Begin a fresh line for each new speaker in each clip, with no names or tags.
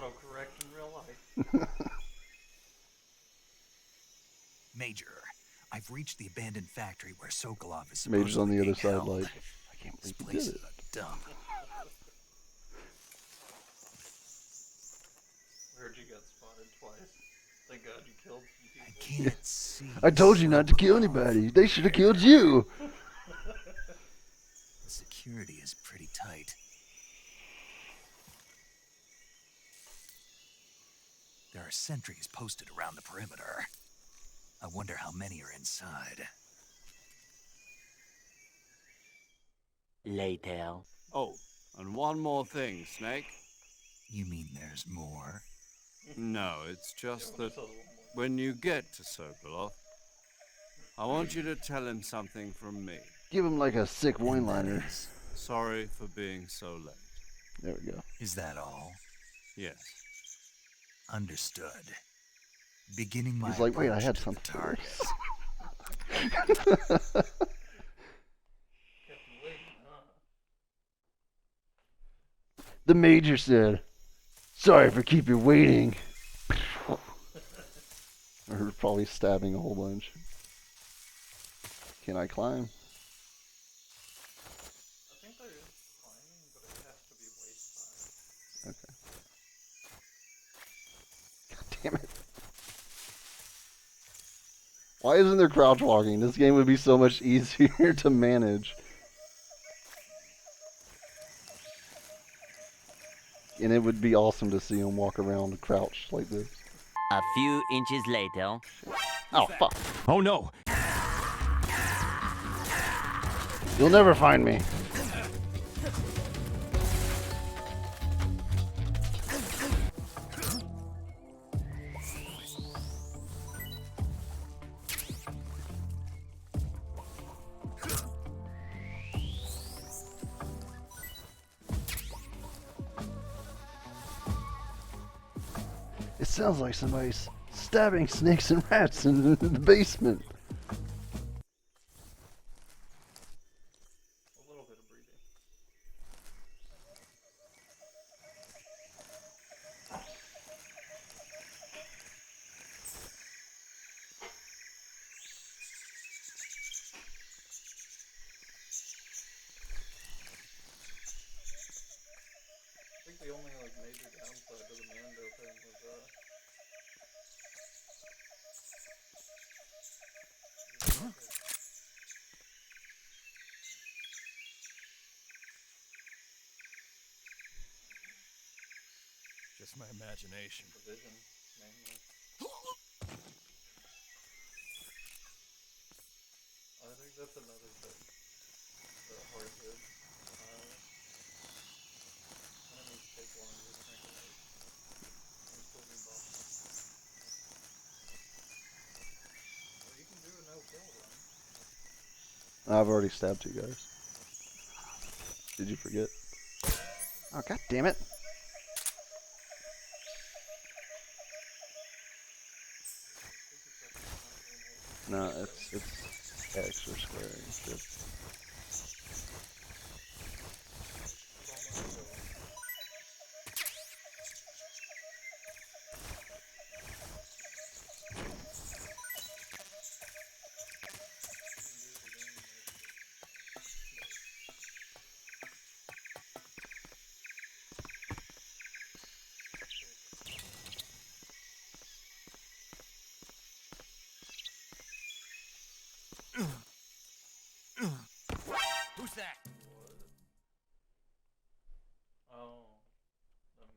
autocorrect in real life.
Major, I've reached the abandoned factory where Sokolov is
Major's on
supposedly
the other
being
side,
held.
like, I can't
This
believe you
place
did
is
it.
a dump.
Heard you got spotted twice. Thank God you killed some people.
I can't see.
I told you not to kill anybody. They should have killed you.
The security is pretty tight. There are sentries posted around the perimeter. I wonder how many are inside.
Later.
Oh, and one more thing, Snake.
You mean there's more?
No, it's just that when you get to Sokolov, I want you to tell him something from me.
Give him like a sick
And that
one-liner.
is-
Sorry for being so late.
There we go.
Is that all?
Yes.
Understood. Beginning my
He's like, wait, I
approach
had
to the
something for
target.
this.
Kept you waiting, huh?
The Major said, sorry for keeping you waiting. Or probably stabbing a whole bunch. Can I climb?
I think there is climbing, but it has to be waist high.
Okay. God damn it. Why isn't there crouch walking? This game would be so much easier to manage. And it would be awesome to see him walk around crouched like this.
A few inches later.
Oh, fuck.
Oh no!
You'll never find me. It sounds like somebody's stabbing snakes and rats in the basement.
A little bit of breathing. I think the only like major downside to the Mando thing was
Just my imagination.
the vision mainly. I think that's another thing. The hard hit. Enemies take longer to crank away. I'm still being bossed. Or you can do a no-kill run.
I've already stabbed 2 guys. Did you forget? Oh, god damn it. No, it's X or square. It's good.
Who's that?
Oh. Never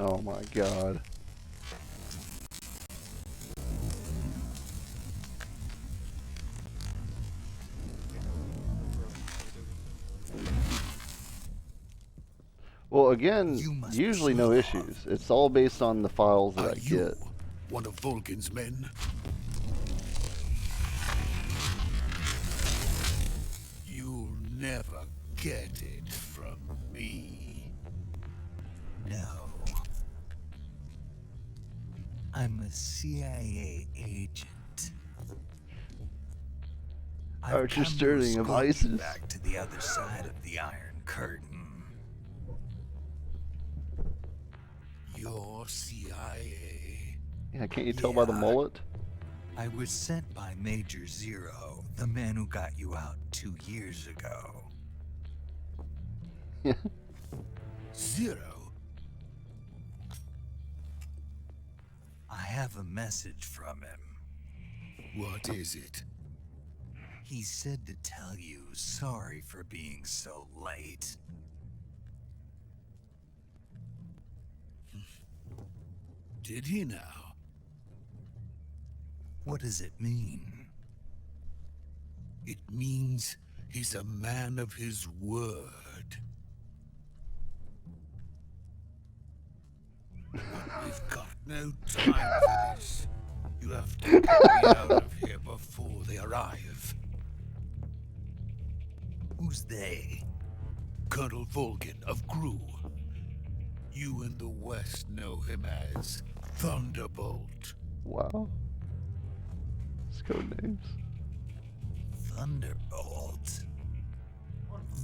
mind.
Oh my god. Well, again,
You must
usually
be
no
Sokolov.
issues. It's all based on the files that
Are
I
you
get.
one of Vulcan's men? You'll never get it from me.
I'm a CIA agent.
Archer
come to
Sterling of
escort you
ISIS.
back to the other side of the Iron Curtain.
Your CIA.
Yeah, can't you tell by the
Yeah.
mullet?
I was sent by Major Zero, the man who got you out 2 years ago.
Zero.
I have a message from him.
What is it?
He said to tell you sorry for being so late.
Did he now?
What does it mean?
It means he's a man of his word. But we've got no time for this. You have to get me out of here before they arrive.
Who's they?
Colonel Volgin of Gru. You in the West know him as Thunderbolt.
Wow. It's code names.
Thunderbolt.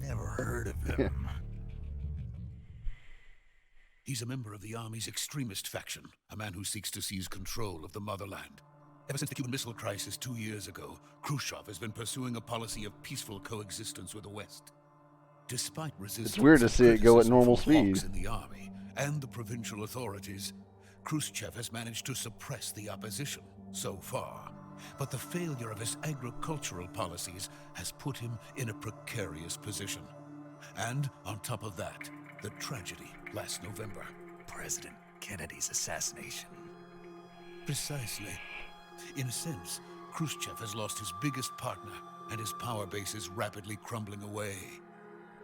Never heard of him.
He's a member of the Army's extremist faction, a man who seeks to seize control of the motherland. Ever since the Cuban Missile Crisis 2 years ago, Khrushchev has been pursuing a policy of peaceful coexistence with the West. Despite resistance,
weird to
and
see it go at
criticism
normal
from hawks
speed.
in the Army and the provincial authorities, Khrushchev has managed to suppress the opposition so far. But the failure of his agricultural policies has put him in a precarious position. And on top of that, the tragedy last November.
President Kennedy's assassination.
Precisely. In a sense, Khrushchev has lost his biggest partner, and his power base is rapidly crumbling away.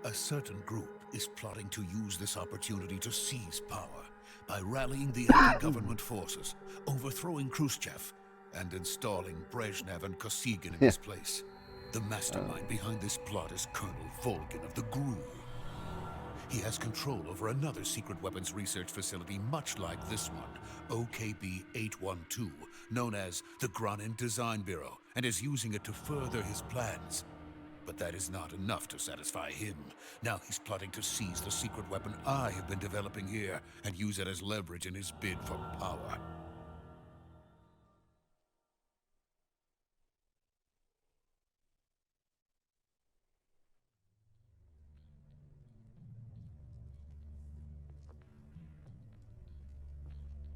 A certain group is plotting to use this opportunity to seize power by rallying the anti-government forces, overthrowing Khrushchev, and installing Brezhnev and Kosygin in his place. The mastermind behind this plot is Colonel Volgin of the GRU. He has control over another secret weapons research facility much like this one, OKB-812, known as the Granin Design Bureau, and is using it to further his plans. But that is not enough to satisfy him. Now he's plotting to seize the secret weapon I have been developing here and use it as leverage in his bid for power.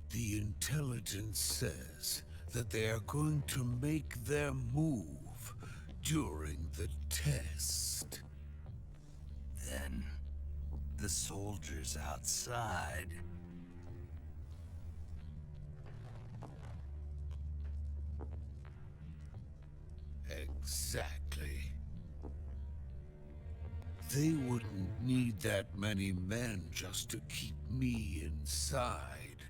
The intelligence says that they are going to make their move during the test.
Then, the soldiers outside.
Exactly. They wouldn't need that many men just to keep me inside.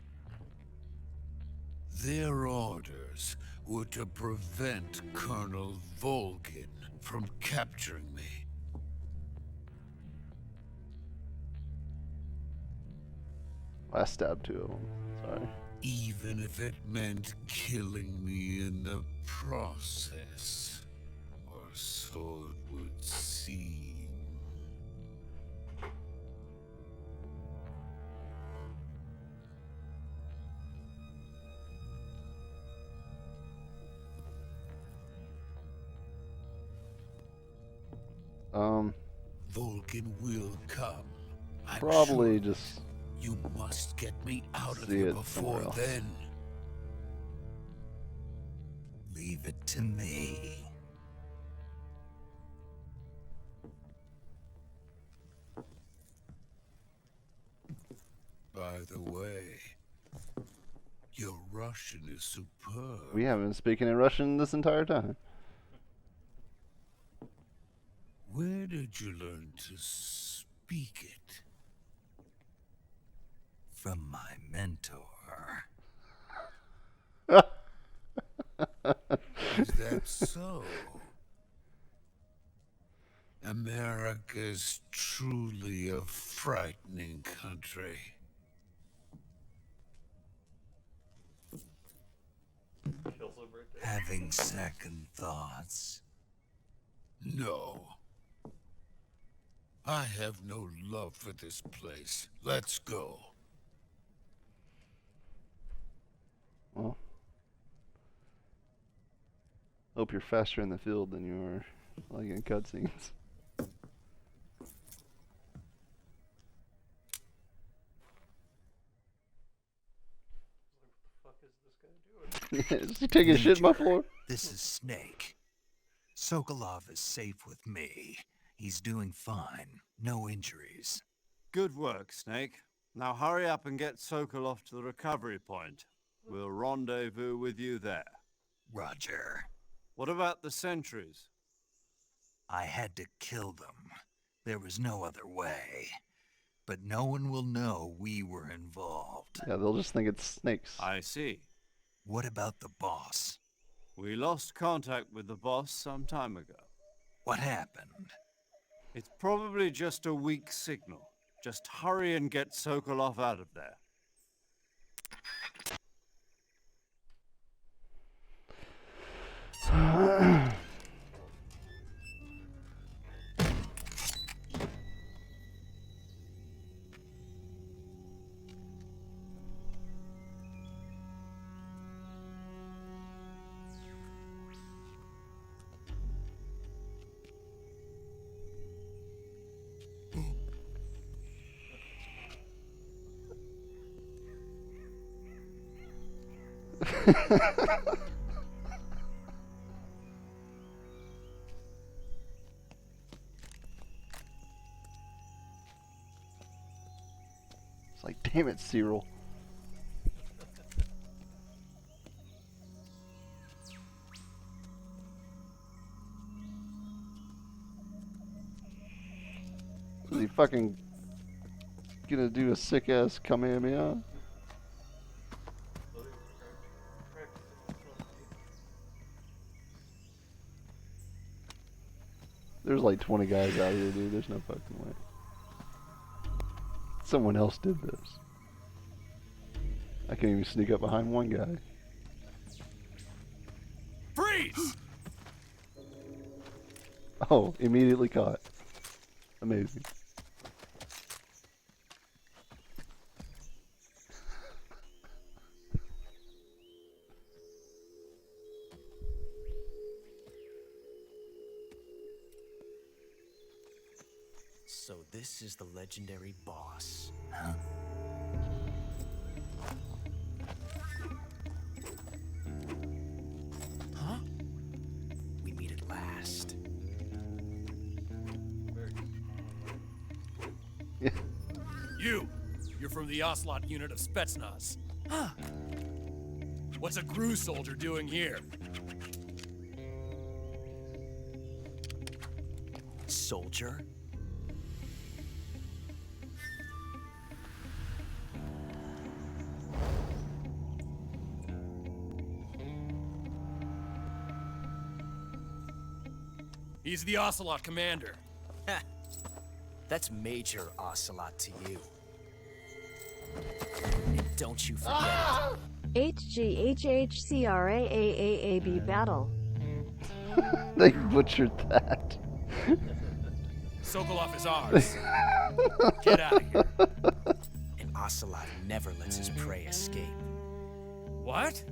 Their orders were to prevent Colonel Volgin from capturing me.
I stabbed 2 of them. Sorry.
Even if it meant killing me in the process. Or so it would seem. Volgin will come. I'm
Probably
sure.
just
You must get me out of
see
here
it
before
somewhere else.
then.
Leave it to me.
By the way, your Russian is superb.
we haven't been speaking in Russian this entire time.
Where did you learn to speak it?
From my mentor.
Is that so? America's truly a frightening country.
Kill celebrate.
Having second thoughts.
No. I have no love for this place. Let's go.
Well, hope you're faster in the field than you are like in cutscenes.
What the fuck is this guy doing?
Is he taking a shit in my
Major,
floor?
This is Snake. Sokolov is safe with me. He's doing fine. No injuries.
Good work, Snake. Now hurry up and get Sokolov to the recovery point. We'll rendezvous with you there.
Roger.
What about the sentries?
I had to kill them. There was no other way. But no one will know we were involved.
Yeah, they'll just think it's snakes.
I see.
What about the boss?
We lost contact with the boss some time ago.
What happened?
It's probably just a weak signal. Just hurry and get Sokolov out of there.
It's like, damn it, Cyril. Is he fucking gonna do a sick ass Kamehameha? There's like 20 guys out here, dude. There's no fucking way. Someone else did this. I can't even sneak up behind one guy.
Freeze!
Oh, immediately caught. Amazing.
So this is the legendary boss, huh? Huh? We meet at last.
You're from the Ocelot unit of Spetsnaz.
Huh?
What's a GRU soldier doing here?
Soldier?
He's the Ocelot commander.
That's Major Ocelot to you. And don't you forget it.
HGHHCRAAAAB battle.
They butchered that.
Sokolov is ours. Get out of here.
And Ocelot never lets his prey escape.
What?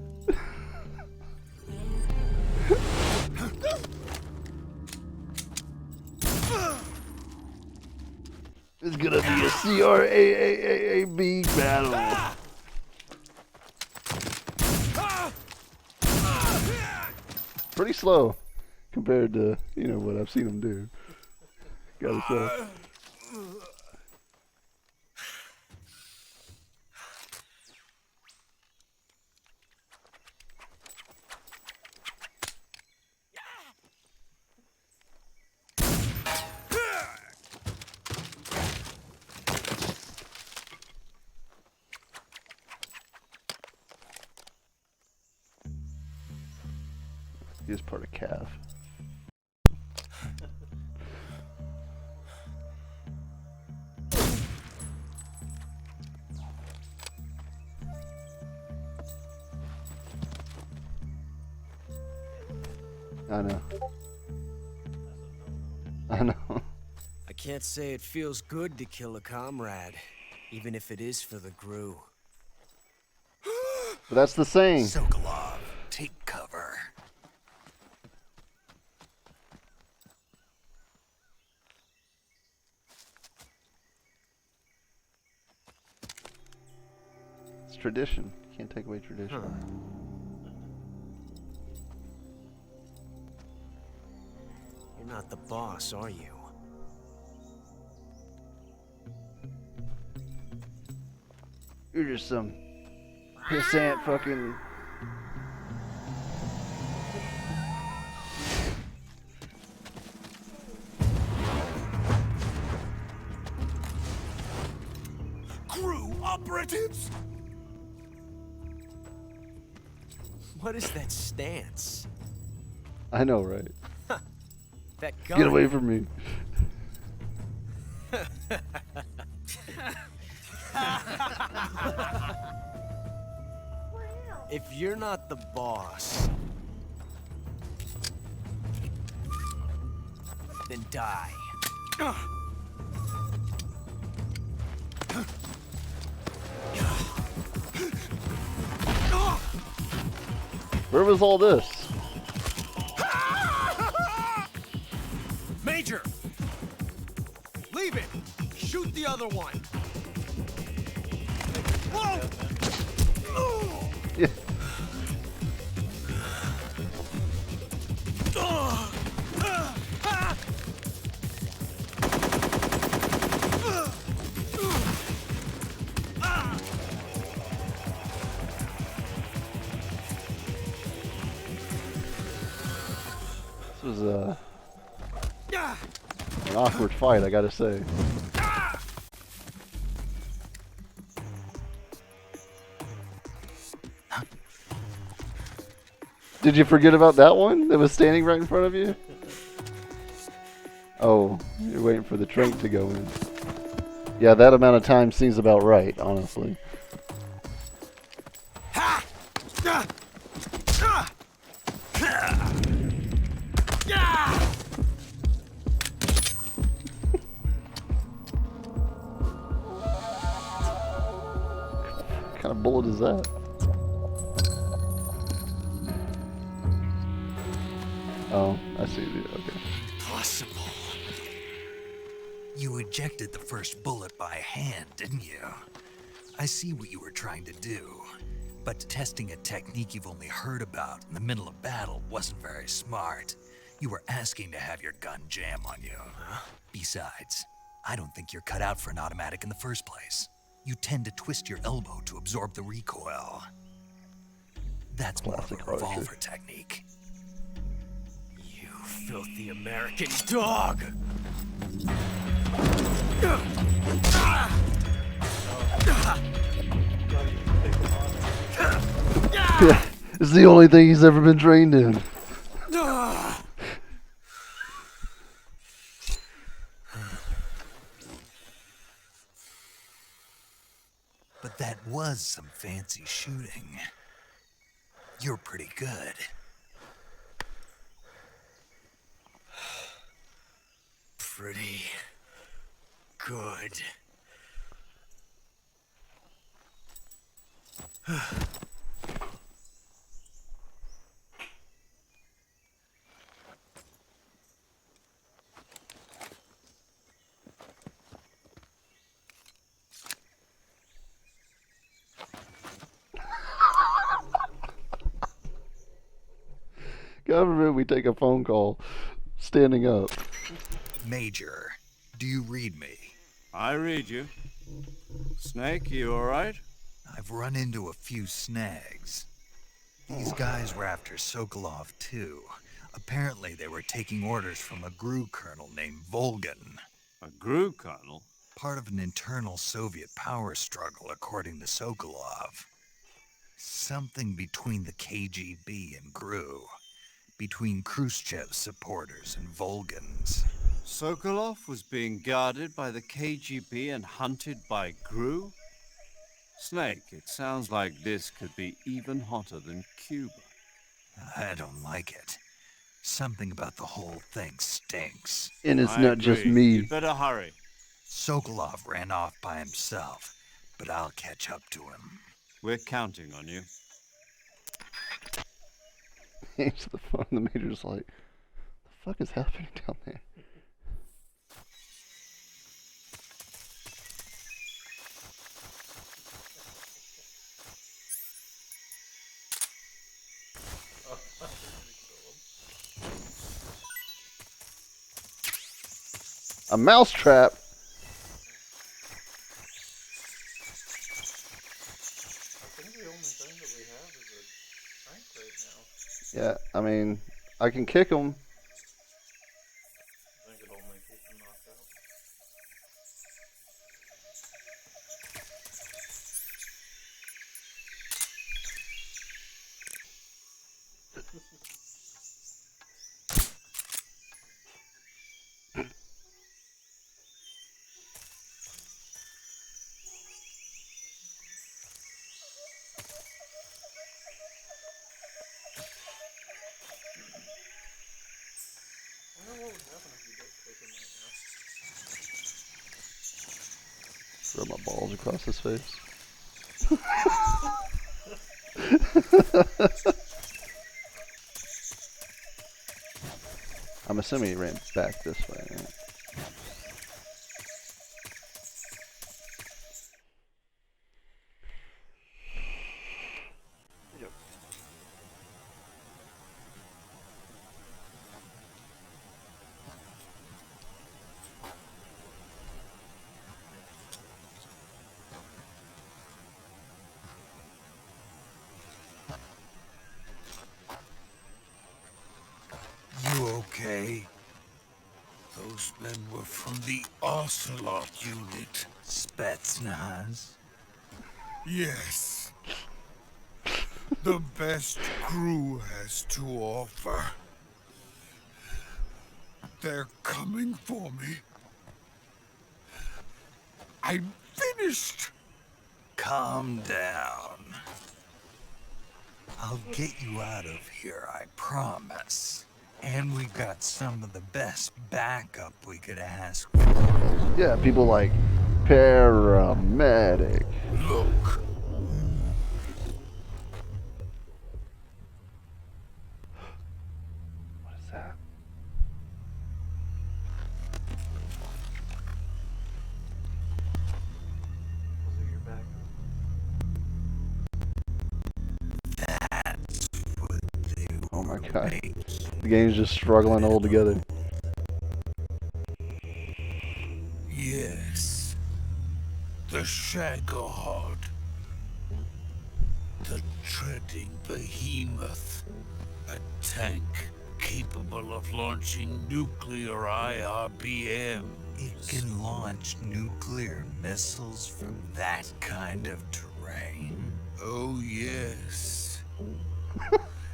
It's gonna be a CRAAAB battle. Pretty slow compared to, you know, what I've seen him do. Gotta say. He is part of Cav. I know. I know.
I can't say it feels good to kill a comrade, even if it is for the Gru.
But that's the saying.
Sokolov, take cover.
It's tradition. Can't take away tradition.
You're not the boss, are you?
You're just some pissant fucking.
Crew operatives?
What is that stance?
I know, right?
That gun.
Get away from me.
If you're not the boss, then die.
Where was all this?
Major! Leave it! Shoot the other one! Whoa!
Yeah. This was an awkward fight, I gotta say. Did you forget about that one that was standing right in front of you? Oh, you're waiting for the trank to go in. Yeah, that amount of time seems about right, honestly. What kind of bullet is that? Oh, I see. Okay.
Possible. You ejected the first bullet by hand, didn't you? I see what you were trying to do, but testing a technique you've only heard about in the middle of battle wasn't very smart. You were asking to have your gun jam on you. Besides, I don't think you're cut out for an automatic in the first place. You tend to twist your elbow to absorb the recoil. That's more of a
Classic archer.
revolver technique.
You filthy American dog!
Yeah, it's the only thing he's ever been trained in.
But that was some fancy shooting. You're pretty good.
Pretty good.
Government, we take a phone call standing up.
Major, do you read me?
I read you. Snake, you alright?
I've run into a few snags. These guys were after Sokolov too. Apparently they were taking orders from a GRU colonel named Volgan.
A GRU colonel?
Part of an internal Soviet power struggle, according to Sokolov. Something between the KGB and GRU. Between Khrushchev's supporters and Volgan's.
Sokolov was being guarded by the KGB and hunted by GRU? Snake, it sounds like this could be even hotter than Cuba.
I don't like it. Something about the whole thing stinks.
And it's
I
not
agree.
just me.
You'd better hurry.
Sokolov ran off by himself, but I'll catch up to him.
We're counting on you.
Answer the phone. The Major's like, the fuck is happening down there? A mousetrap.
I think the only thing that we have is a tank right now.
Yeah, I mean, I can kick him.
I think it'll only keep him knocked out. I wonder what would happen if you did kick him right now.
Throw my balls across his face. I'm assuming he ran back this way, right? Yep.
You okay?
Those men were from the Ocelot unit.
Spetsnaz?
Yes. The best crew has to offer. They're coming for me. I'm finished.
Calm down. I'll get you out of here, I promise. And we've got some of the best backup we could ask for.
Yeah, people like paramedic.
Look.
What is that?
Was it your backup?
That's what they
Oh my
were
god.
making.
The game's just struggling all together.
Yes. The Shagohod. The treading behemoth. A tank capable of launching nuclear IRBM.
It can launch nuclear missiles from that kind of terrain.
Oh, yes.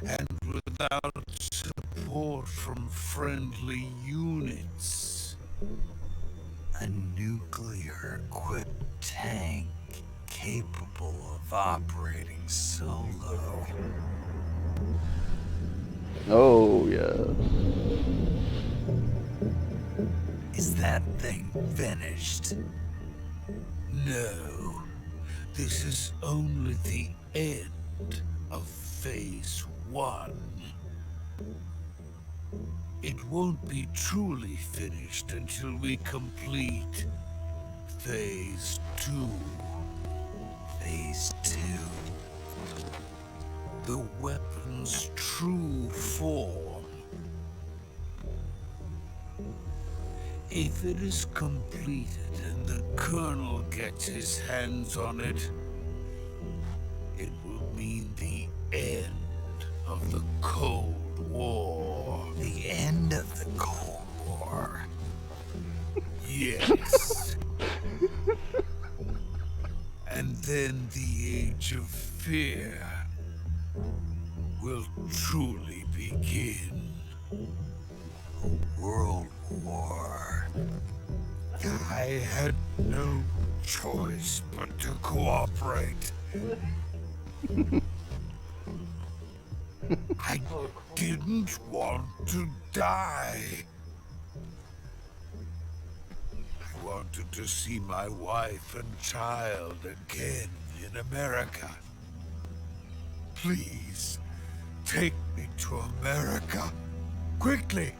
And without support from friendly units.
A nuclear-equipped tank capable of operating solo.
Oh, yes.
Is that thing finished?
No. This is only the end of Phase 1. It won't be truly finished until we complete Phase 2.
Phase 2.
The weapon's true form. If it is completed and the Colonel gets his hands on it, it will mean the end of the Cold War.
The end of the Cold War.
Yes. And then the Age of Fear will truly begin.
World War.
I had no choice but to cooperate. I didn't want to die. I wanted to see my wife and child again in America. Please, take me to America. Quickly!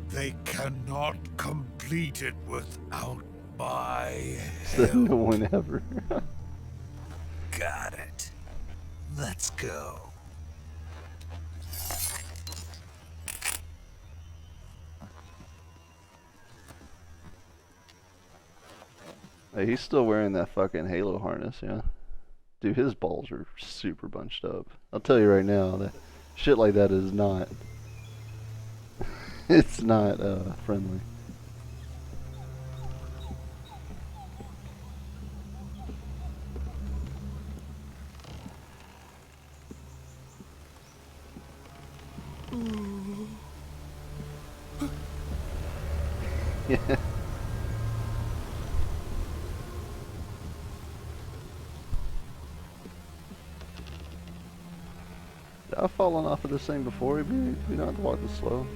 They cannot complete it without my
Said no
help.
one ever.
Got it. Let's go.
Hey, he's still wearing that fucking Halo harness, yeah. Dude, his balls are super bunched up. I'll tell you right now, that shit like that is not. It's not friendly. Yeah. I've fallen off of this thing before. We don't have to walk this slow.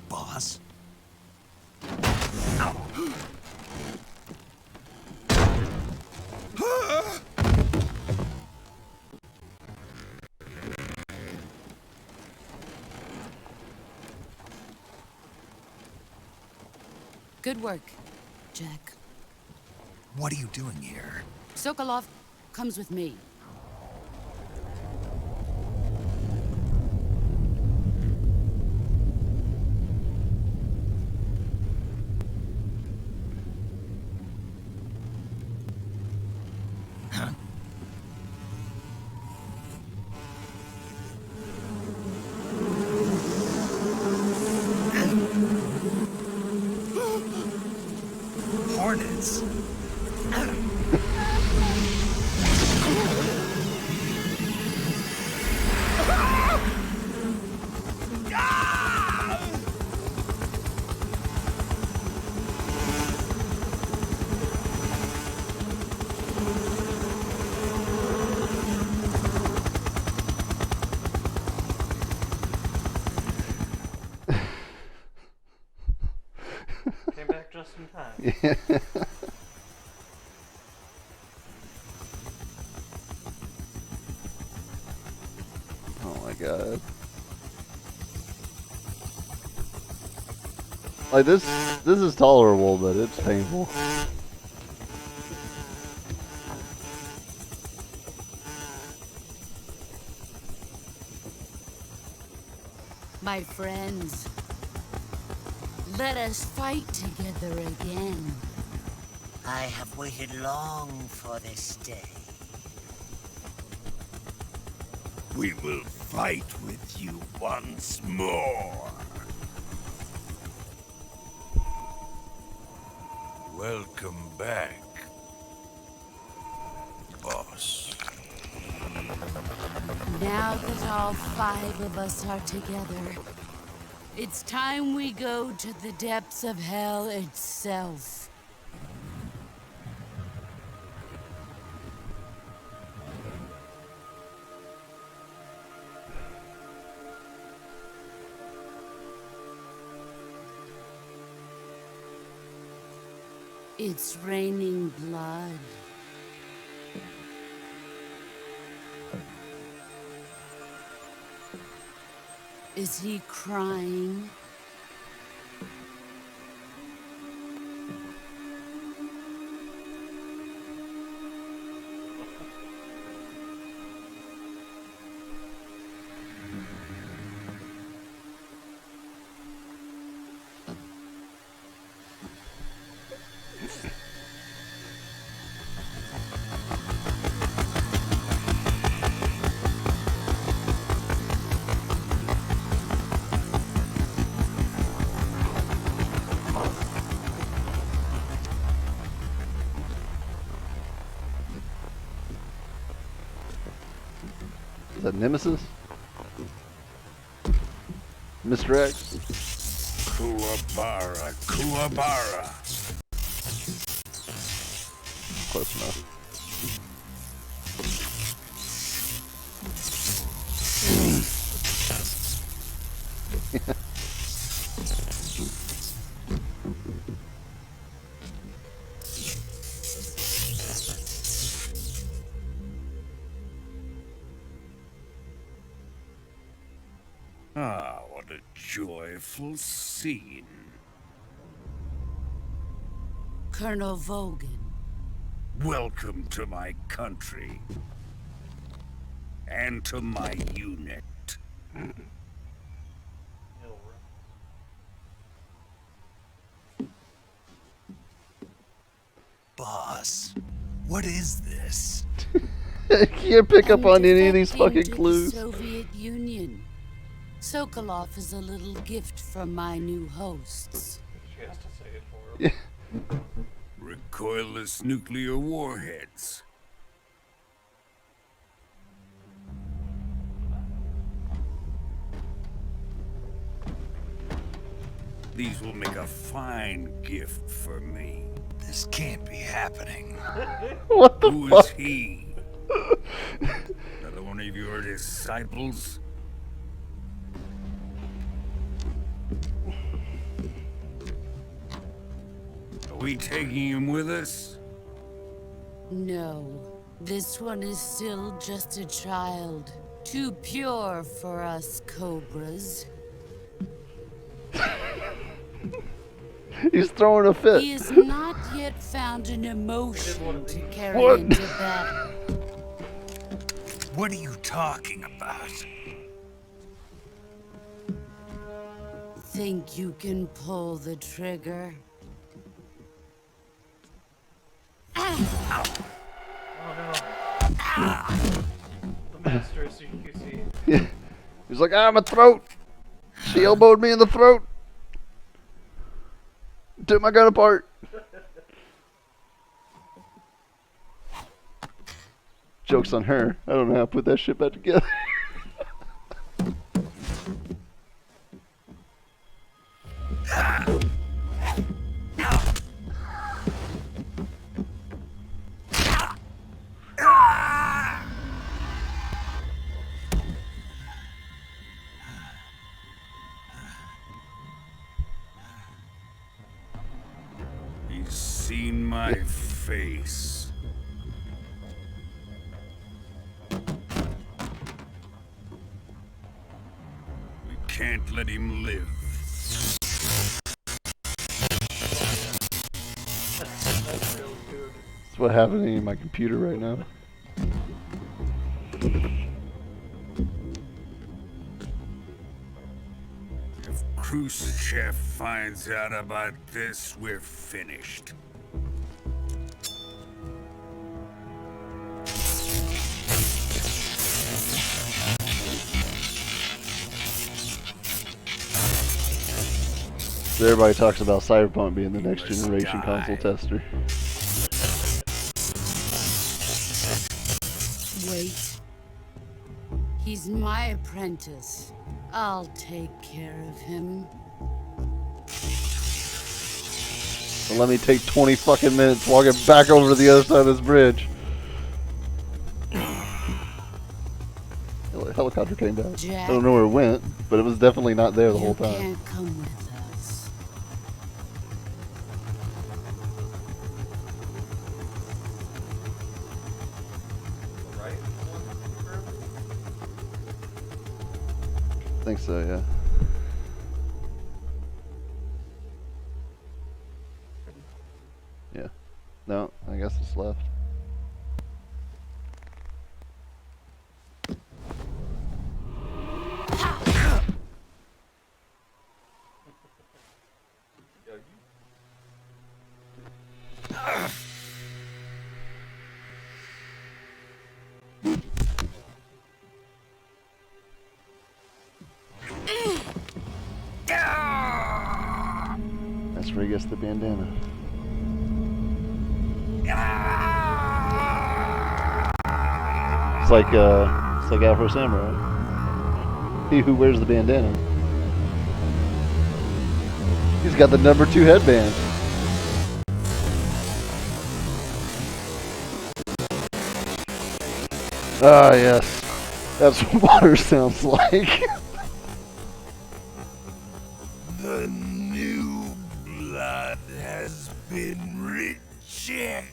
Boss?
Good work, Jack.
What are you doing here?
Sokolov comes with me.
Hornets?
Came back just in time.
Yeah. Oh my god. Like this is tolerable, but it's painful.
My friends, let us fight together again.
I have waited long for this day.
We will fight with you once more. Welcome back, boss.
Now that all 5 of us are together, it's time we go to the depths of hell itself. It's raining blood. Is he crying?
that Nemesis? Mr. X?
Kuwabara, Kuwabara.
Close enough.
Ah, what a joyful scene.
Colonel Vogan.
Welcome to my country. And to my unit.
Boss, what is this?
I can't pick up
I'm
on any of these
defecting
fucking
to the
clues.
Soviet Union. Sokolov is a little gift from my new hosts.
She has to say it for him.
Recoilless nuclear warheads. These will make a fine gift for me.
This can't be happening.
What the
Who
fuck?
is he? Another one of your disciples? Are we taking him with us?
No, this one is still just a child. Too pure for us cobras.
He's throwing a fit.
He has not yet found an emotion to carry
What?
into battle.
What are you talking about?
Think you can pull the trigger?
Oh no. The master of CQC.
Yeah. He's like, ah, my throat. She elbowed me in the throat. Took my gun apart. Joke's on her. I don't know how to put that shit back together.
He's seen my face. We can't let him live.
That's really good.
That's what happening in my computer right now.
If Khrushchev finds out about this, we're finished.
So everybody talks about Cyberpunk being the next generation console tester.
Wait. He's my apprentice. I'll take care of him.
So let me take 20 fucking minutes walking back over to the other side of this bridge. The helicopter came down.
Jack,
I don't know where it went, but it was definitely not there the
you
whole time.
can't come with us.
Right?
I think so, yeah. Yeah. No, I guess it's left.
Yeah, you.
That's where he gets the bandana. It's like It's like Afro Samurai. He who wears the bandana. He's got the #2 headband. Ah, yes. That's what water sounds like.
The new blood has been rejected.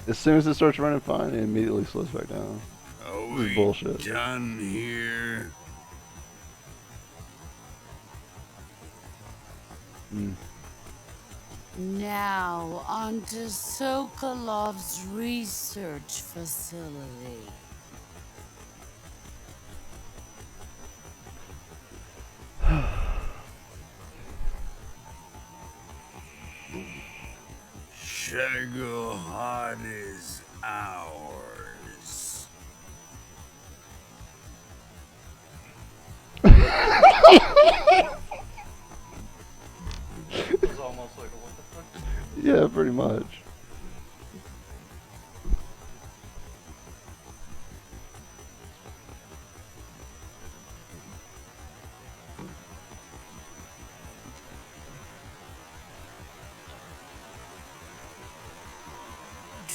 As soon as it starts running fine, it immediately slows back down.
Are
This is
we
bullshit.
done here?
Now, on to Sokolov's research facility.
Shagohod is ours.
It's almost like a what the fuck?
Yeah, pretty much.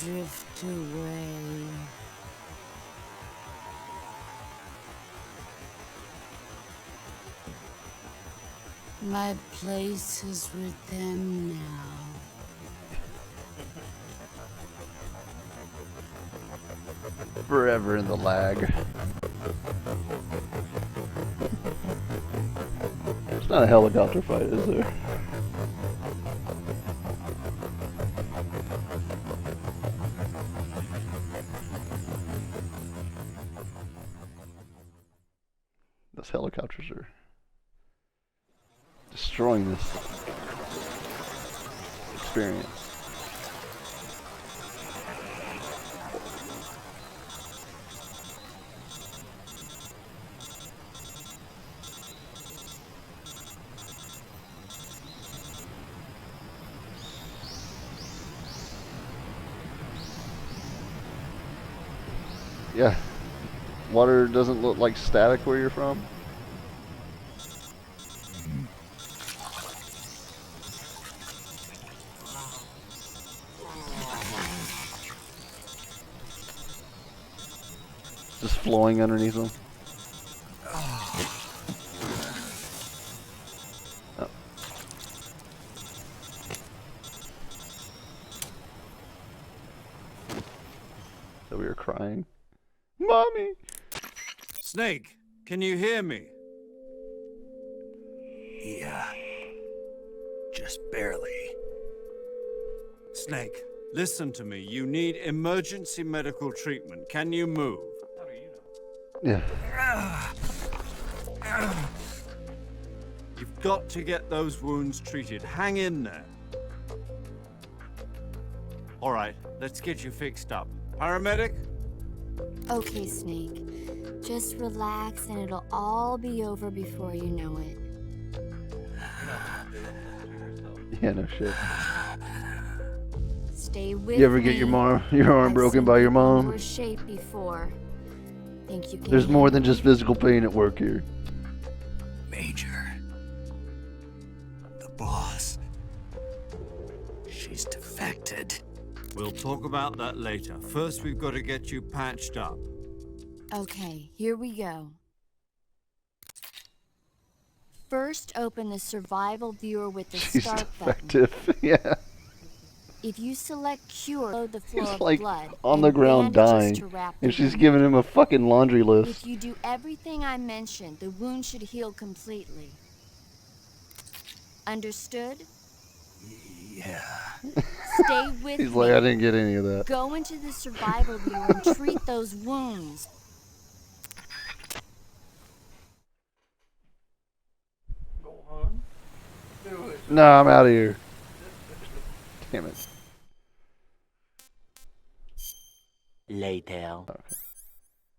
Drift away. My place is with them now.
Forever in the lag. It's not a helicopter fight, is there? Those helicopters are destroying this experience. Yeah. Water doesn't look like static where you're from. Just flowing underneath them. Oh. So we were crying. Mommy!
Snake, can you hear me?
Yeah. Just barely.
Snake, listen to me. You need emergency medical treatment. Can you move?
How do you know?
Yeah.
You've got to get those wounds treated. Hang in there. All right, let's get you fixed up. Paramedic?
Okay, Snake. Just relax and it'll all be over before you know it.
Yeah, no shit.
Stay with me.
You ever get your arm broken by your
In
mom?
worse shape before. Think you can
There's more than
handle
just physical pain at work here.
Major. The boss. She's defected.
We'll talk about that later. First, we've got to get you patched up.
Okay, here we go. First, open the survival viewer with the
She's
start button.
defective. Yeah.
If you select cure, load the flow
He's
of
like
blood
on the
and
ground
bandages
dying.
to wrap
And
the
she's
wound.
giving him a fucking laundry list.
If you do everything I mentioned, the wound should heal completely. Understood?
Yeah.
Stay with
He's
me.
like, I didn't get any of that.
Go into the survival viewer and treat those wounds.
Go on.
No, I'm out of here. Damn it.
Later.
Okay.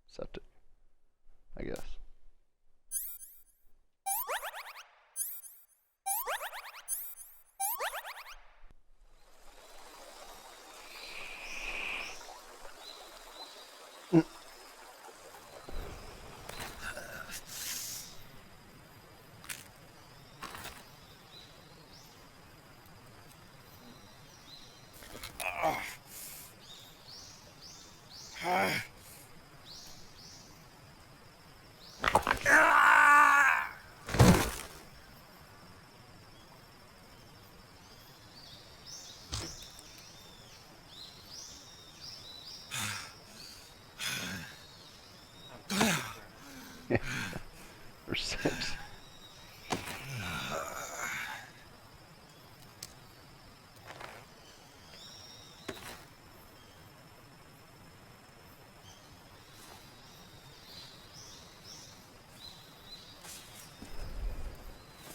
Septic. I guess. Or 6.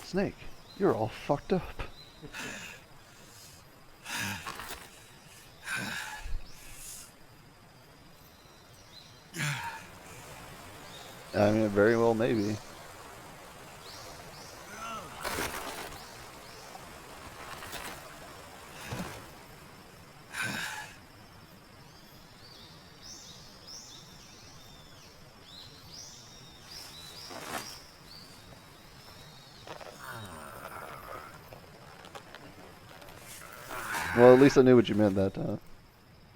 Snake, you're all fucked up. I mean, very well, maybe. Well, at least I knew what you meant that time.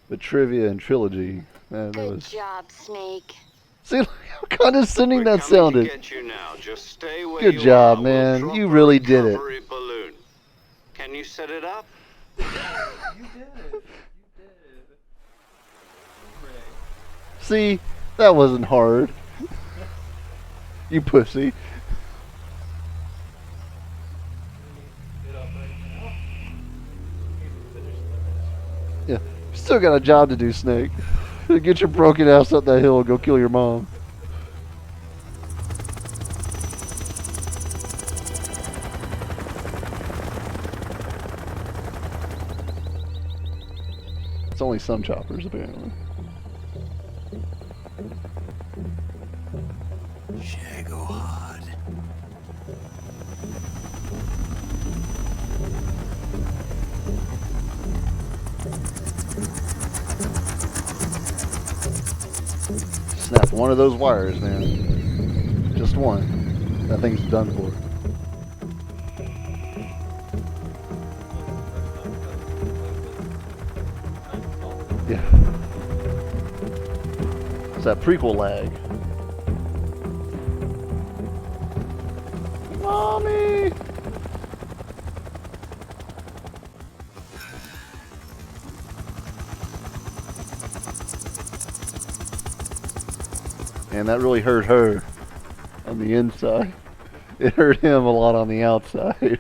But trivia and trilogy, man, that
Good
was.
job, Snake.
See how condescending that
Coming to
sounded.
get you now. Just stay where
Good
you
job,
are. We'll
man.
drop
You
a
really did it.
recovery balloon. Can you set it up?
You did. You did. Ray.
See, that wasn't hard. You pussy.
Get up right now. Finish the
Yeah, you still got a job to do, Snake. Get your broken ass up that hill and go kill your mom. It's only some choppers, apparently.
Shagohod.
Snap one of those wires, man. Just one. That thing's done for. Yeah. It's that prequel lag. Mommy! And that really hurt her on the inside. It hurt him a lot on the outside.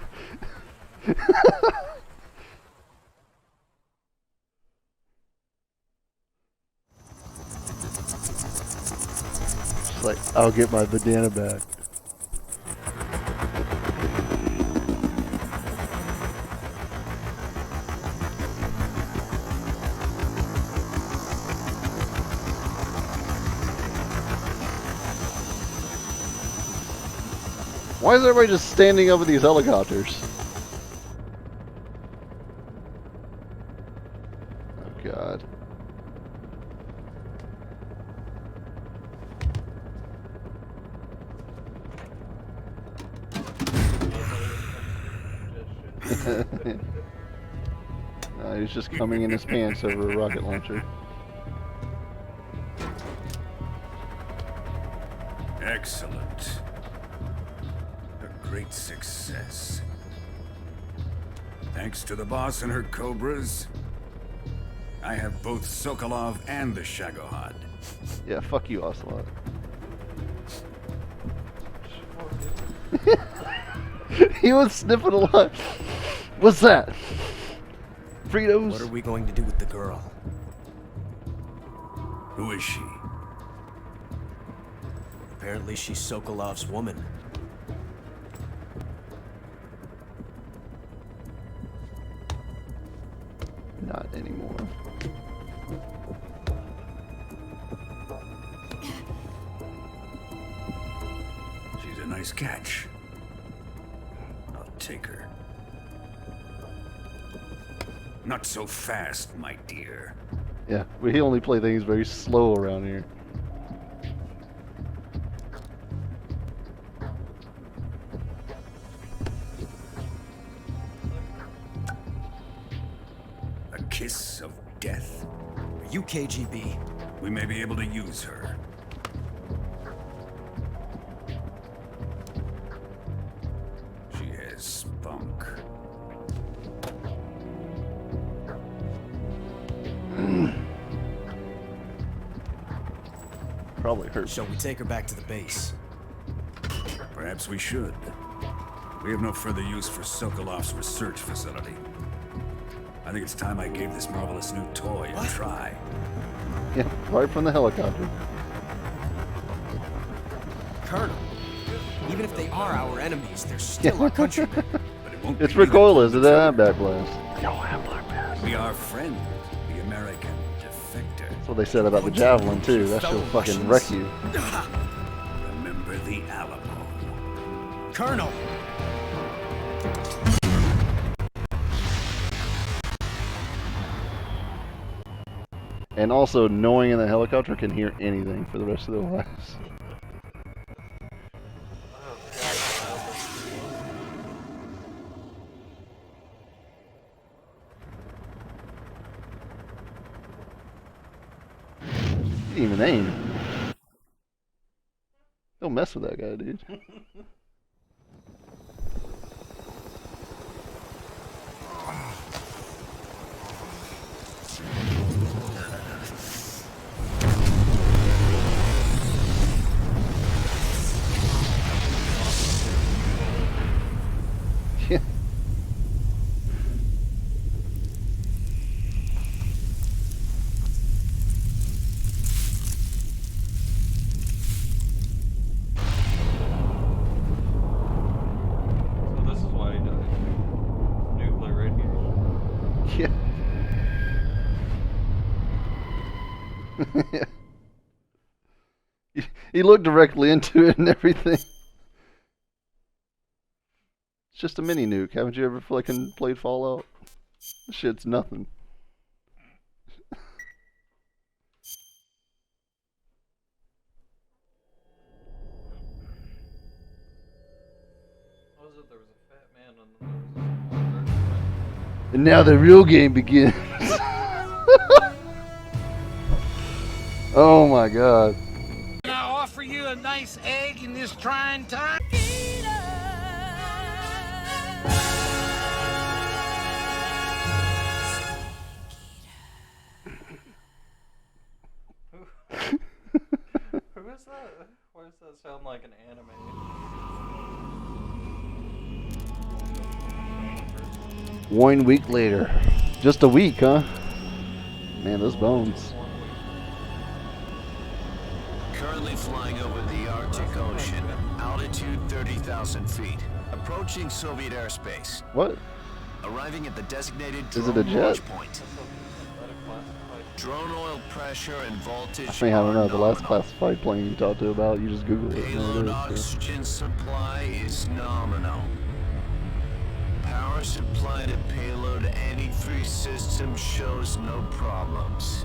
It's like, I'll get my bandana back. Why is everybody just standing over these helicopters? Oh God. He's just coming in his pants over a rocket launcher.
Excellent. A great success. Thanks to the boss and her cobras, I have both Sokolov and the Shagohod.
Yeah, fuck you, Ocelot. He was sniffing a lot. What's that? Fritos?
What are we going to do with the girl?
Who is she?
Apparently she's Sokolov's woman.
Nice catch. I'll take her. Not so fast, my dear.
Yeah, we only play things very slow around here.
A kiss of death?
Are you KGB?
We may be able to use her. She has spunk.
Probably hurt.
Shall we take her back to the base?
Perhaps we should. We have no further use for Sokolov's research facility. I think it's time I gave this marvelous new toy a try.
Yeah, right from the helicopter.
Colonel, even if they are our enemies, they're still our countrymen.
But it won't
It's
be
recoilless, it
that
doesn't have backblast.
They don't have black pass. We are friend, the American defector.
That's what they said about the Javelin, too. That shit'll fucking wreck you.
Remember the Alamo.
Colonel!
And also, knowing in the helicopter can hear anything for the rest of their lives. He didn't even aim. Don't mess with that guy, dude. Yeah.
So this is why he died. Nuclear radiation.
Yeah. He looked directly into it and everything. It's just a mini nuke. Haven't you ever fucking played Fallout? This shit's nothing.
What was it? There was a fat man and then there was a small bird.
And now the real game begins. Oh my god.
Can I offer you a nice egg in this trying time?
Who is that? Why does that sound like an anime?
One week later. Just a week, huh? Man, those bones.
Currently flying over the Arctic Ocean, altitude 30,000 feet, approaching Soviet airspace.
What?
Arriving at the designated
Is it a
drone
jet?
launch point. Drone oil pressure and voltage
I mean, I don't know.
are
The last
nominal.
classified plane you talked to about, you just Google it.
Payload
And there it is, so.
oxygen supply is nominal. Power supply to payload anti-free system shows no problems.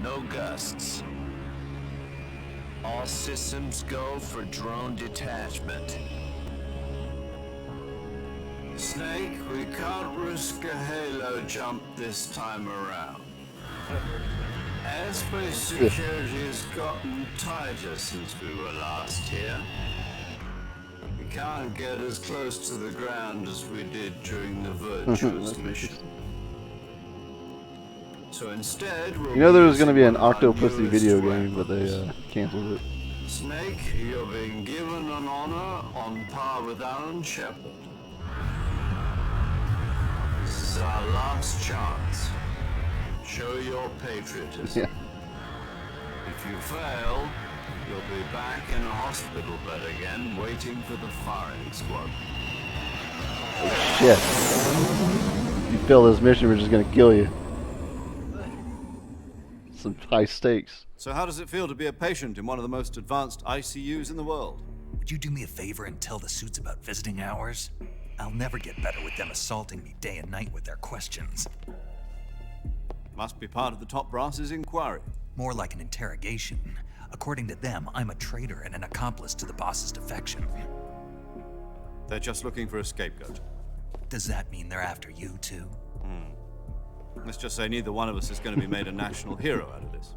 No gusts. All systems go for drone detachment. Snake, we can't risk a halo jump this time around. Airspace security has gotten tighter since we were last here. We can't get as close to the ground as we did during the Virtuous mission. So instead, we'll
You know there was
be
going to be an
using our
Octopussy
newest
video
weapon.
game, but they canceled it.
Snake, you're being given an honor on par with Alan Shepard. This is our last chance. Show your patriotism.
Yeah.
If you fail, you'll be back in a hospital bed again, waiting for the firing squad.
Shit. If you fail this mission, we're just going to kill you. Some high stakes.
So how does it feel to be a patient in one of the most advanced ICUs in the world?
Would you do me a favor and tell the suits about visiting hours? I'll never get better with them assaulting me day and night with their questions.
Must be part of the top brass's inquiry.
More like an interrogation. According to them, I'm a traitor and an accomplice to the boss's defection.
They're just looking for a scapegoat.
Does that mean they're after you, too?
Let's just say neither one of us is going to be made a national hero out of this.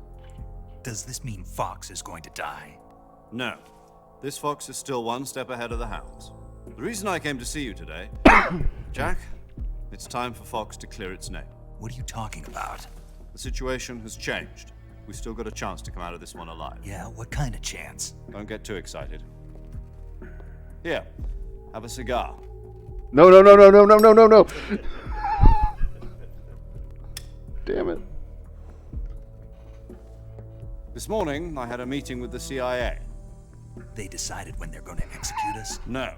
Does this mean Fox is going to die?
No. This fox is still one step ahead of the hounds. The reason I came to see you today, Jack, it's time for Fox to clear its name.
What are you talking about?
The situation has changed. We've still got a chance to come out of this one alive.
Yeah, what kind of chance?
Don't get too excited. Here, have a cigar.
No, no, no, no, no, no, no, no, no. Damn it.
This morning, I had a meeting with the CIA.
They decided when they're going to execute us?
No.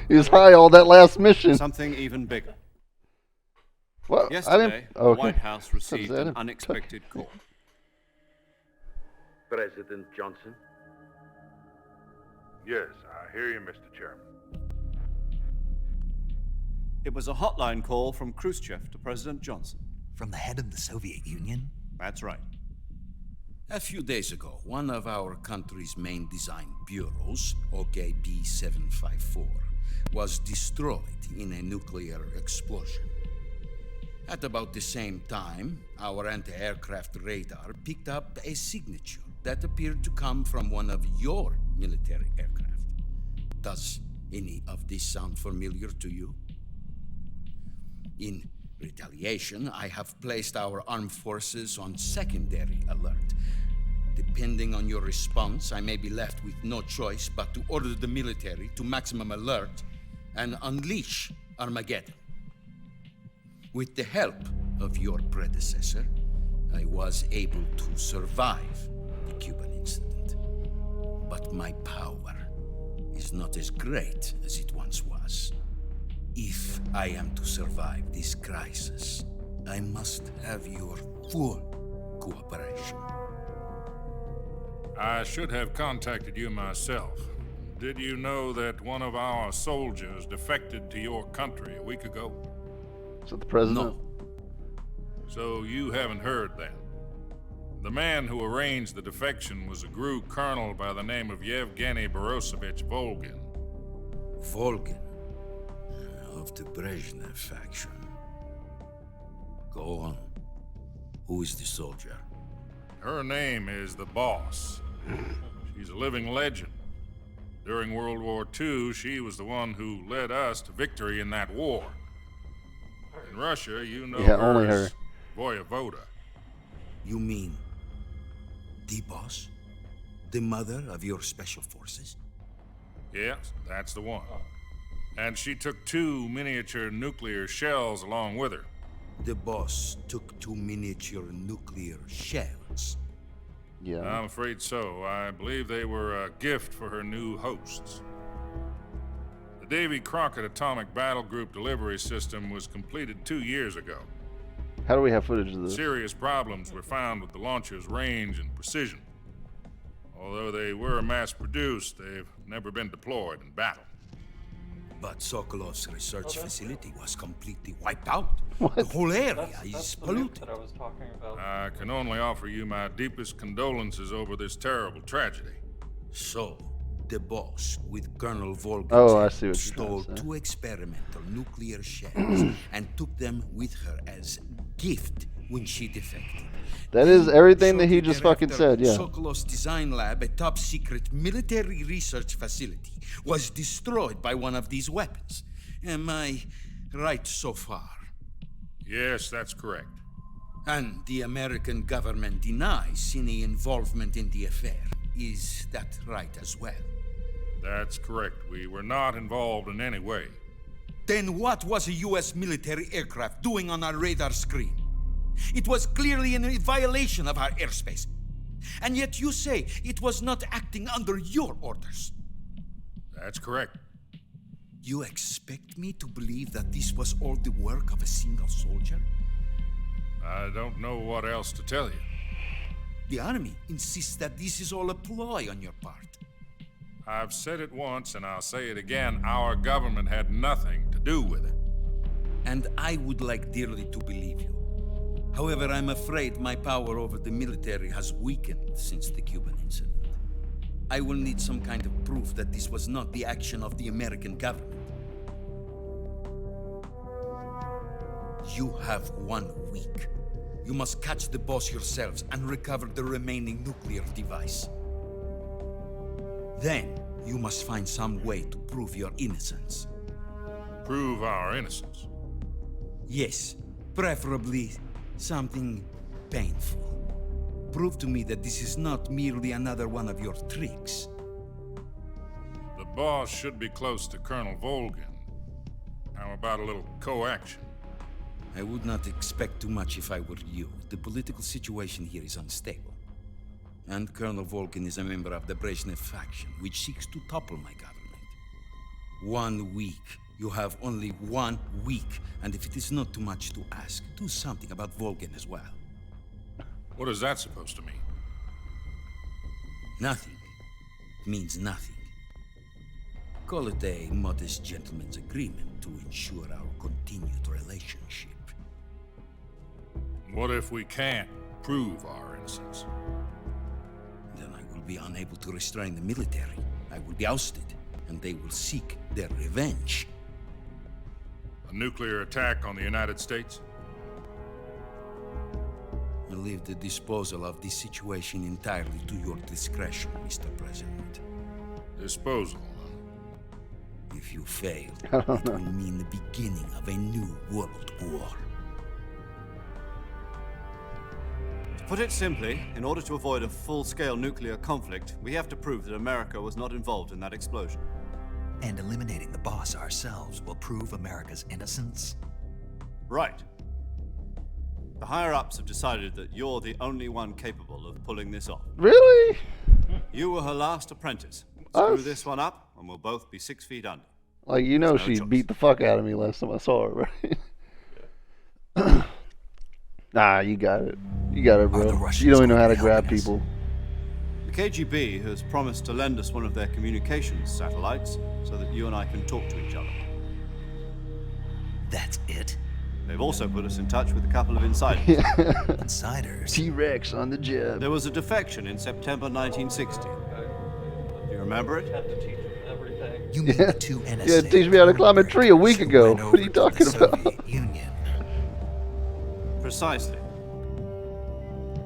He was high all that last mission.
Something even bigger.
What?
Yesterday,
Oh,
the White House received an unexpected call.
President Johnson?
Yes, I hear you, Mr. Chairman.
It was a hotline call from Khrushchev to President Johnson.
From the head of the Soviet Union?
That's right.
A few days ago, one of our country's main design bureaus, OKB 754, was destroyed in a nuclear explosion. At about the same time, our anti-aircraft radar picked up a signature that appeared to come from one of your military aircraft. Does any of this sound familiar to you? In retaliation, I have placed our armed forces on secondary alert. Depending on your response, I may be left with no choice but to order the military to maximum alert and unleash Armageddon. With the help of your predecessor, I was able to survive the Cuban incident. But my power is not as great as it once was. If I am to survive this crisis, I must have your full cooperation.
I should have contacted you myself. Did you know that one of our soldiers defected to your country a week ago?
Is that the president?
No.
So you haven't heard then. The man who arranged the defection was a GRU colonel by the name of Yevgeny Borosovich Volgin.
Volgin? Of the Brezhnev faction. Go on. Who is the soldier?
Her name is the Boss. She's a living legend. During World War II, she was the one who led us to victory in that war. In Russia, you know
only
her
her.
as Voyevoda.
You mean the boss? The mother of your special forces?
Yes, that's the one. And she took 2 miniature nuclear shells along with her.
The boss took 2 miniature nuclear shells.
Yeah.
I'm afraid so. I believe they were a gift for her new hosts. The Davy Crockett Atomic Battle Group delivery system was completed 2 years ago.
How do we have footage of this?
Serious problems were found with the launcher's range and precision. Although they were mass-produced, they've never been deployed in battle.
But Sokolov's research facility was completely wiped out. The whole area is polluted.
That I was talking about.
I can only offer you my deepest condolences over this terrible tragedy.
So, the boss, with Colonel Volgin's
Oh, I
help,
see what you're
stole
trying to say.
2 experimental nuclear shells and took them with her as gift when she defected.
That is everything that he
Shortly
just fucking
thereafter,
said, yeah.
Sokolov's design lab, a top-secret military research facility, was destroyed by one of these weapons. Am I right so far?
Yes, that's correct.
And the American government denies any involvement in the affair. Is that right as well?
That's correct. We were not involved in any way.
Then what was a U.S. military aircraft doing on our radar screen? It was clearly in a violation of our airspace. And yet you say it was not acting under your orders.
That's correct.
You expect me to believe that this was all the work of a single soldier?
I don't know what else to tell you.
The army insists that this is all a ploy on your part.
I've said it once and I'll say it again. Our government had nothing to do with it.
And I would like dearly to believe you. However, I'm afraid my power over the military has weakened since the Cuban incident. I will need some kind of proof that this was not the action of the American government. You have 1 week. You must catch the boss yourselves and recover the remaining nuclear device. Then, you must find some way to prove your innocence.
Prove our innocence?
Yes, preferably something painful. Prove to me that this is not merely another one of your tricks.
The boss should be close to Colonel Volgin. How about a little co-action?
I would not expect too much if I were you. The political situation here is unstable. And Colonel Volgin is a member of the Brezhnev faction, which seeks to topple my government. 1 week. You have only 1 week, and if it is not too much to ask, do something about Volgin as well.
What is that supposed to mean?
Nothing. It means nothing. Call it a modest gentleman's agreement to ensure our continued relationship.
What if we can't prove our innocence?
Then I will be unable to restrain the military. I will be ousted, and they will seek their revenge.
A nuclear attack on the United States?
I leave the disposal of this situation entirely to your discretion, Mr. President.
Disposal?
If you fail, it will mean the beginning of a new world war.
To put it simply, in order to avoid a full-scale nuclear conflict, we have to prove that America was not involved in that explosion.
And eliminating the boss ourselves will prove America's innocence?
Right. The higher-ups have decided that you're the only one capable of pulling this off.
Really?
You were her last apprentice. Screw this one up, and we'll both be 6 feet under.
Like, you know, she beat the fuck out of me last time I saw her, right? Nah, you got it. You got it, bro. You don't even know how to grab people.
The KGB has promised to lend us one of their communications satellites so that you and I can talk to each other.
That's it?
They've also put us in touch with a couple of insiders.
Insiders?
T-Rex on the job.
There was a defection in September 1960. Do you remember it?
You mean the two NSA?
Yeah, teach me how to climb a tree a week ago. What are you talking about?
Union.
Precisely.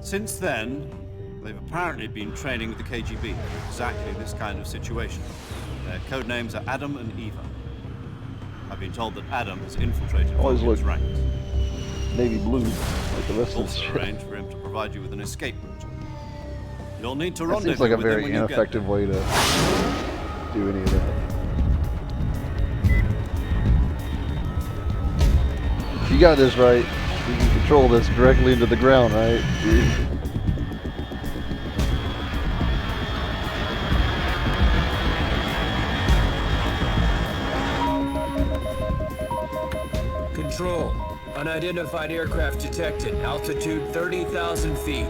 Since then, they've apparently been training the KGB for exactly this kind of situation. Their code names are Adam and Eva. I've been told that Adam has infiltrated Volgin's ranks.
Navy blue, like the rest of
Also
the
arranged for him to provide you with an escape route. You'll need to
That
rendezvous
seems like a
with him
very
when you get
ineffective way to do any of that. If you got this right, you can control this directly into the ground, right?
Control. Unidentified aircraft detected. Altitude 30,000 feet.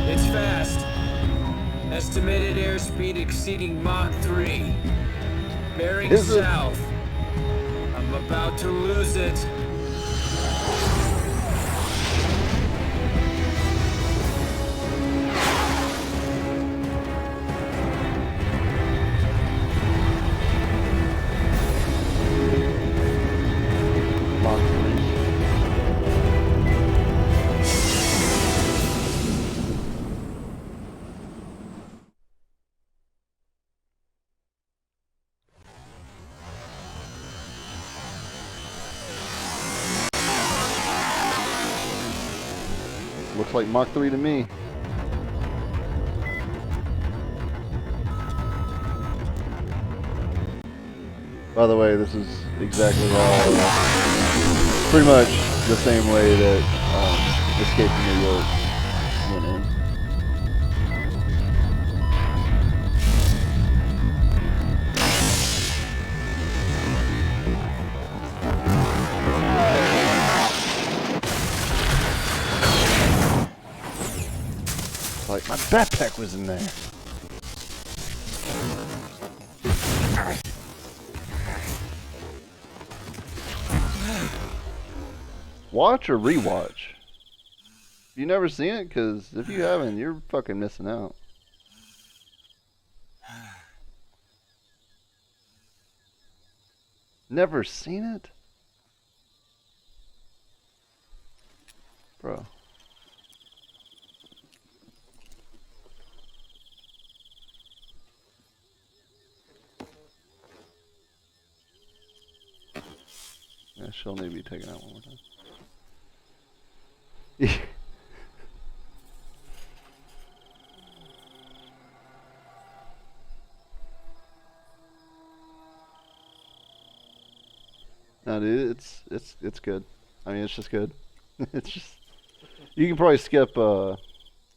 It's fast. Estimated airspeed exceeding Mach 3. Bearing south. I'm about to lose it.
Looks like Mach 3 to me. By the way, this is exactly how, pretty much the same way that Escape from New York went in. backpack was in there. Watch or rewatch? You never seen it? Because if you haven't, you're fucking missing out. Never seen it? Bro. Yeah, she'll need to be taken out one more time. No, dude, it's good. I mean, it's just good. It's just you can probably skip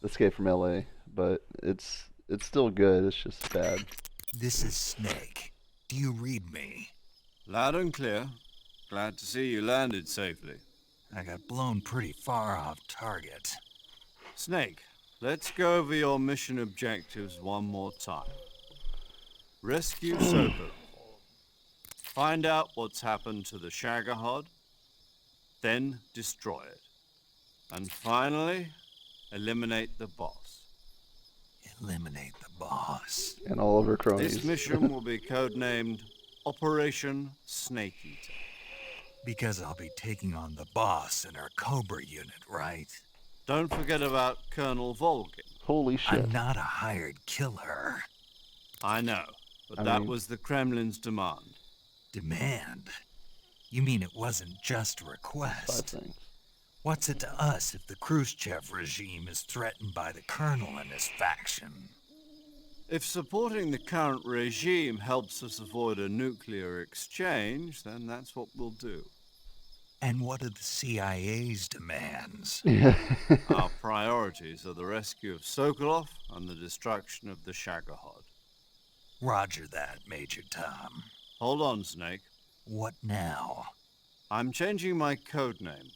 Escape from LA, but it's still good. It's just bad.
This is Snake. Do you read me?
Loud and clear. Glad to see you landed safely.
I got blown pretty far off target.
Snake, let's go over your mission objectives one more time. Rescue Sokolov. Find out what's happened to the Shagohod, then destroy it. And finally, eliminate the boss.
Eliminate the boss.
And all of her cronies.
This mission will be codenamed Operation Snake Eater.
Because I'll be taking on the boss in our Cobra unit, right?
Don't forget about Colonel Volgin.
Holy shit.
I'm not a hired killer.
I know, but that was the Kremlin's demand.
Demand? You mean it wasn't just a request? What's it to us if the Khrushchev regime is threatened by the Colonel and his faction?
If supporting the current regime helps us avoid a nuclear exchange, then that's what we'll do.
And what are the CIA's demands?
Our priorities are the rescue of Sokolov and the destruction of the Shagohod.
Roger that, Major Tom.
Hold on, Snake.
What now?
I'm changing my code name.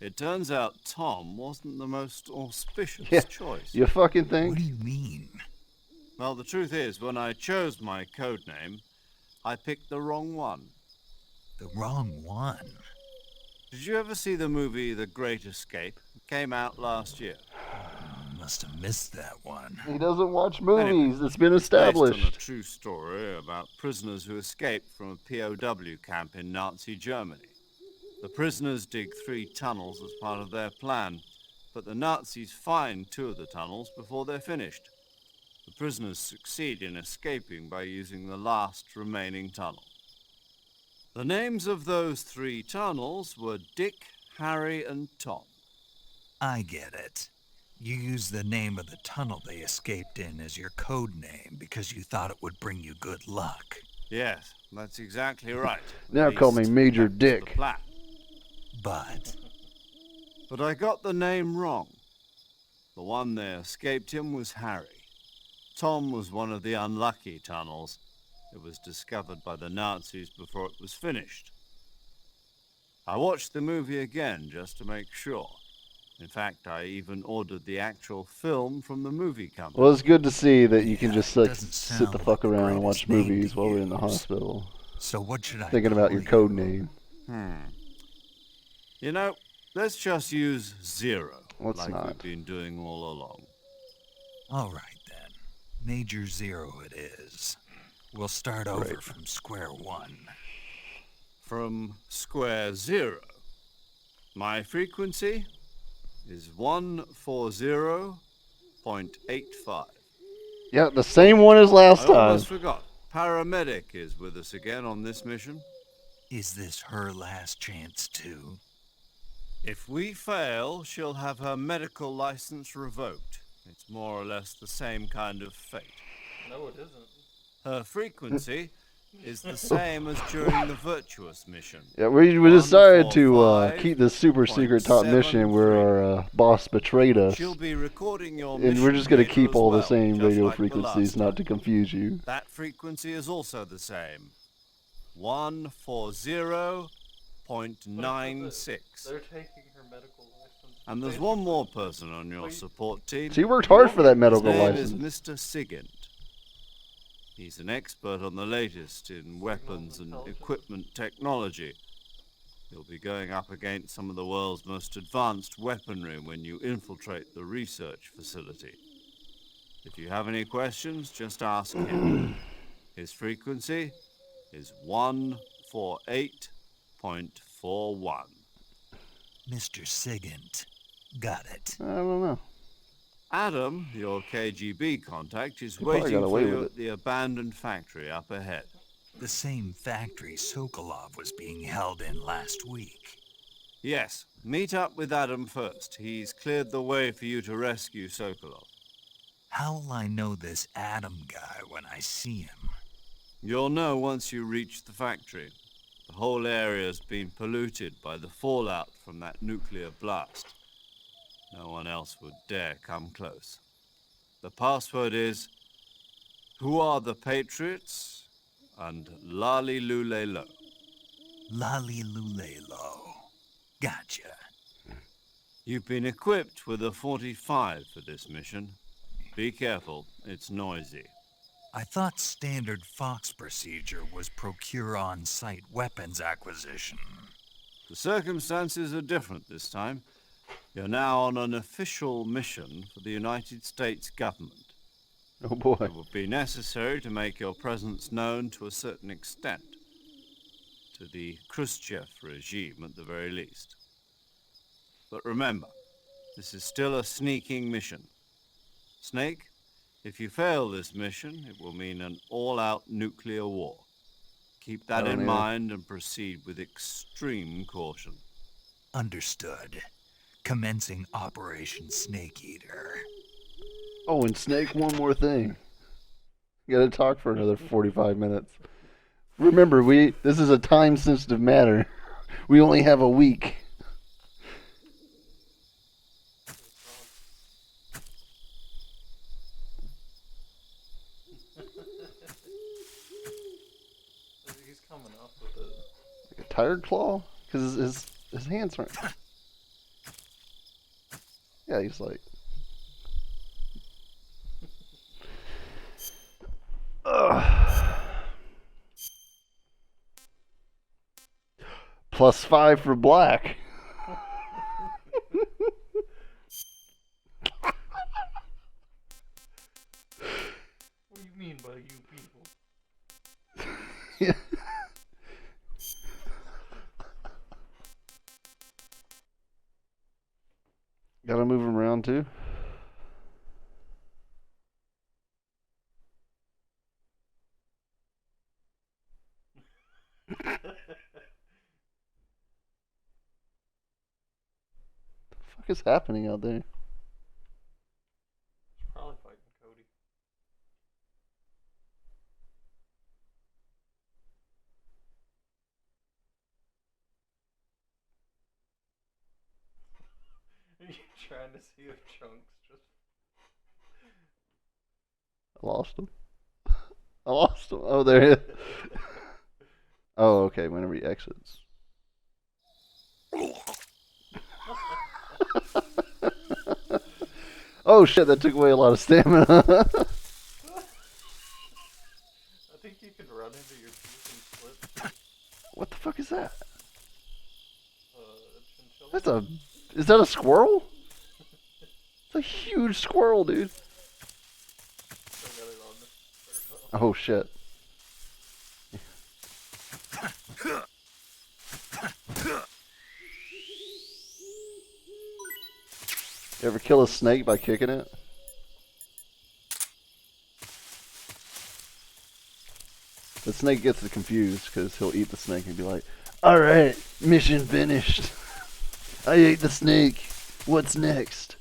It turns out Tom wasn't the most auspicious choice.
You fucking think?
What do you mean?
Well, the truth is, when I chose my code name, I picked the wrong one.
The wrong one?
Did you ever see the movie The Great Escape? It came out last year.
Must have missed that one.
He doesn't watch movies.
Anyway,
it's been
based on a
established.
true story about prisoners who escaped from a POW camp in Nazi Germany. The prisoners dig 3 tunnels as part of their plan, but the Nazis find 2 of the tunnels before they're finished. The prisoners succeed in escaping by using the last remaining tunnel. The names of those 3 tunnels were Dick, Harry, and Tom.
I get it. You used the name of the tunnel they escaped in as your code name because you thought it would bring you good luck.
Yes, that's exactly right.
Now call me Major Dick.
But
I got the name wrong. The one they escaped in was Harry. Tom was one of the unlucky tunnels. It was discovered by the Nazis before it was finished. I watched the movie again just to make sure. In fact, I even ordered the actual film from the movie company.
Well, it's good to see that you can just like, sit the fuck around and watch movies while we're in the hospital.
So what should I
Thinking about your code name.
You know, let's just use 0.
Let's
like
not.
we've been doing all along.
All right then. Major 0 it is. We'll start over from square one.
From square 0. My frequency is 140.85.
Yeah, the same one as last
I
time.
almost forgot. Paramedic is with us again on this mission.
Is this her last chance too?
If we fail, she'll have her medical license revoked. It's more or less the same kind of fate.
No, it isn't.
Her frequency is the same as during the Virtuous mission.
Yeah, we decided to keep the super secret top mission where our boss betrayed us.
She'll be recording your
And we're just going to
mission
keep all
as
the same
well, just
radio
like the last
frequencies, not to confuse you.
That frequency is also the same. 140.96.
They're taking her medical license
And there's one more person on your support team.
She worked hard for that medical
His name
license.
is Mr. Sigint. He's an expert on the latest in weapons and equipment technology. You'll be going up against some of the world's most advanced weaponry when you infiltrate the research facility. If you have any questions, just ask him. His frequency is 148.41.
Mr. Sigint. Got it.
I don't know.
Adam, your KGB contact, is
He probably
waiting
got
for
away
you
with
at the abandoned factory up ahead.
The same factory Sokolov was being held in last week.
Yes, meet up with Adam first. He's cleared the way for you to rescue Sokolov.
How will I know this Adam guy when I see him?
You'll know once you reach the factory. The whole area's been polluted by the fallout from that nuclear blast. No one else would dare come close. The password is, "Who are the Patriots?" and Lali Lule Lo.
Lali Lule Lo. Gotcha.
You've been equipped with a 45 for this mission. Be careful, it's noisy.
I thought standard Fox procedure was procure on-site weapons acquisition.
The circumstances are different this time. You're now on an official mission for the United States government.
Oh boy.
It will be necessary to make your presence known to a certain extent. To the Khrushchev regime at the very least. But remember, this is still a sneaking mission. Snake, if you fail this mission, it will mean an all-out nuclear war. Keep that in mind and proceed with extreme caution.
Understood. Commencing Operation Snake Eater.
Oh, and Snake, one more thing. Gotta talk for another 45 minutes. Remember, this is a time-sensitive matter. We only have a week.
He's coming up with it.
Like a tired claw? Because his hands aren't... Yeah, he's like... +5 for black.
What do you mean by you people?
Yeah. Gotta move him around too. What the fuck is happening out there?
He's probably fighting Cody. Are you trying to see if Chunks just...
I lost him. I lost him. Oh, there he is. Oh, okay, whenever he exits. Oh shit, that took away a lot of stamina.
I think you can run into your teeth and slip.
What the fuck is that?
Chinchilla?
That's a... Is that a squirrel? It's a huge squirrel, dude. Oh shit. You ever kill a snake by kicking it? The snake gets confused because he'll eat the snake and be like, "Alright, mission finished. I ate the snake. What's next?"